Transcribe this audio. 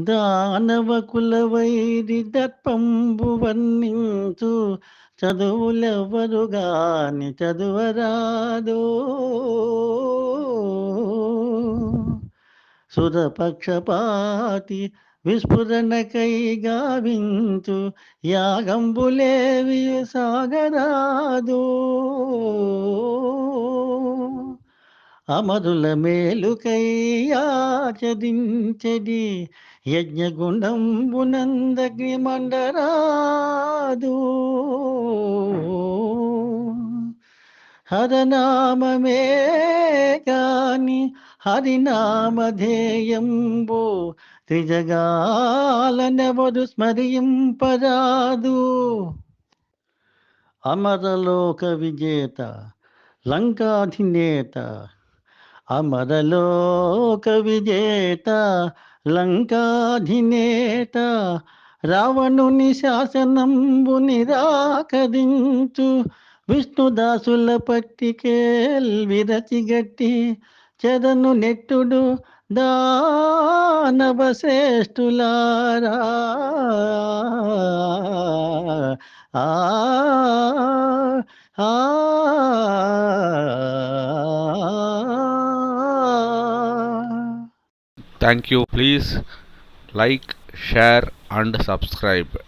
దానవ కుల వైరి దర్పంబు వర్ణించు చదువులెవ్వరు గాని చదువరాదు. సురపక్షపాతి విస్ఫురణకై గావించు యాగంబులేవి సాగరాదు. అమరుల మేలుకై ఆచరించెడి యజ్ఞగుండంబునందగ్ని మండరాదు. హరనామమే కాని హరినామధేయంబు త్రిజగాలనెవరు స్మరింపరాదు. అమరలోక విజేత లంకాధినేత, అమరలోక విజేత లంకాధినేత, రావణుని శాసనంబు నిరాకరించు విష్ణుదాసుల పట్టికేల్ విరచిగట్టి చెదను నెట్టుడు దానవ శ్రేష్ఠులారా. ఆ ఆ Thank you. Please like, share, and subscribe.